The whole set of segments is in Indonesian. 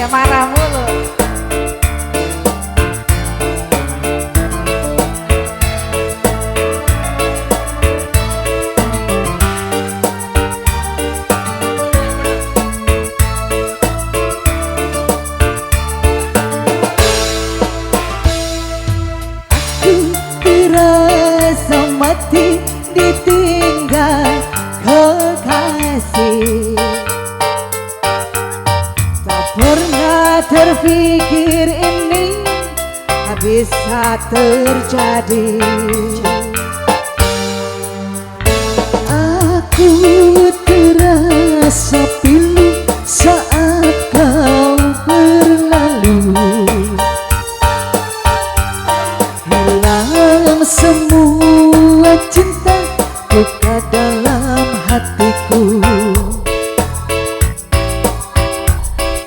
ya marah mulu. Terasa mati ditinggal kekasih, tak pernah terpikir ini bisa terjadi. Aku terasa pilu saat kau berlalu, hilang semua cinta luka dalam hatiku.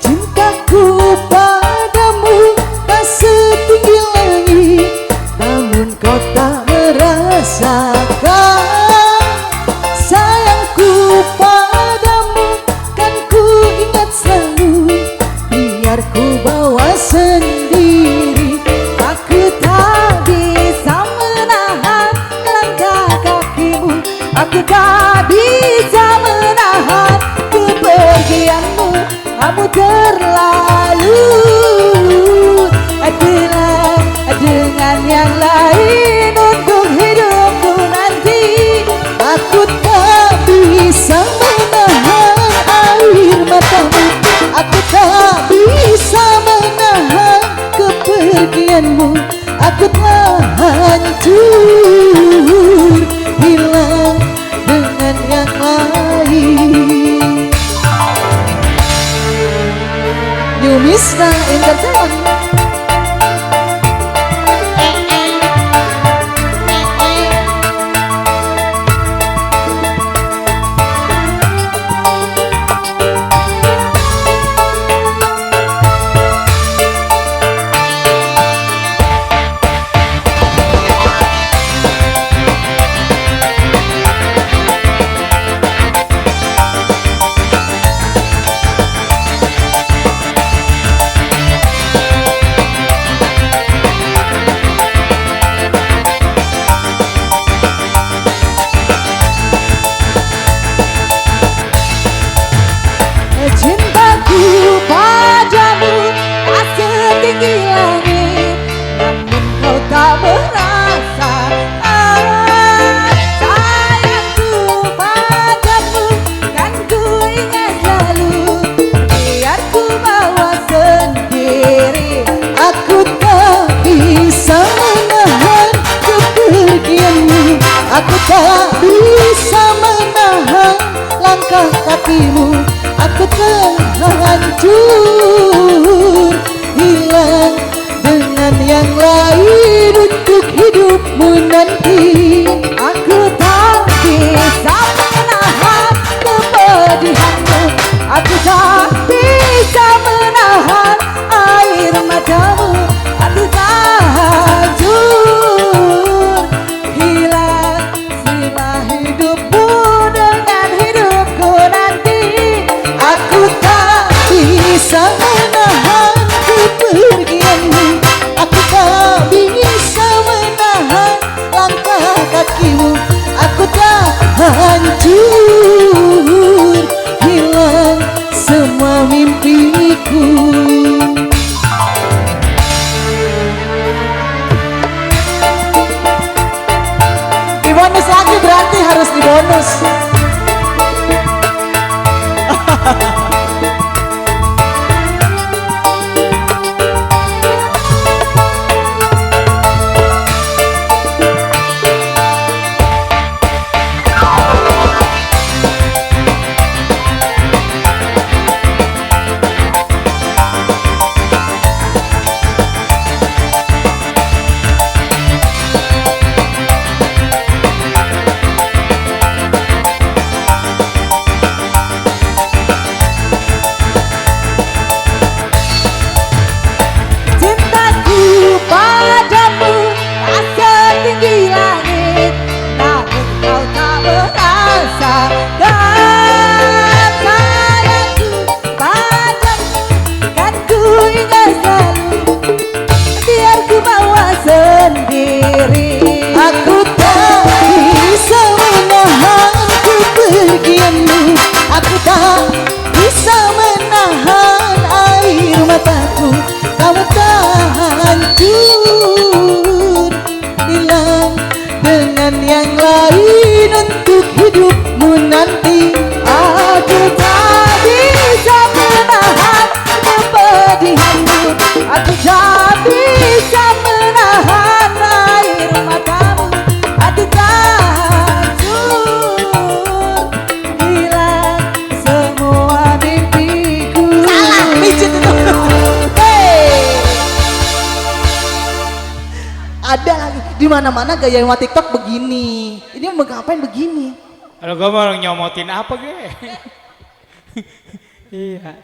Cintaku padamu tak setinggi langit, namun kau tak merasakan. Sayangku padamu kan ku ingat selalu, biar ku bawa sendiri. Aku tak bisa menahan langkah kakimu, aku tak bisa menahan kepergianmu. Kamu terlalu adalah dengan yang lain untuk hidupku nanti. Aku tak bisa menahan air matamu, aku tak bisa menahan kepergianmu. Aku telah hancur, hilang dengan yang lain. New Misna Entertainment. Cintaku padamu tak setinggi langit, namun kau tak merasa. Sayangku padamu kan ku ingat selalu, biar ku bawa sendiri. Aku tak bisa menahan kepergianmu, aku tak bisa menahan langkah kakimu. Aku telah hancur, hilang dengan yang lain untuk hidupmu nanti. Aku tak bisa menahan kepedihanmu, aku tak bisa menahan air matamu. Aku tak hancur, hilang semua hidupmu dengan hidupku nanti. Aku tak bisa menahan kepergianmu, aku tak bisa menahan langkah kakimu. Aku tak hancur, hilang semua mimpiku. Dibonus lagi berarti harus dibonus. hidupku, kamu tak hancur, hilang dengan yang lain untuk hidupmu nanti. Aku tak bisa menahan kepedihanmu, aku tak bisa menahan air matamu. Hati tak hancur, hilang semua mimpiku. Salah, pijit itu. Hey. Ada lagi di mana-mana gaya yang TikTok begini. Ini mau ngapain begini? Kalau gue mau nyomotin apa gue? Iya.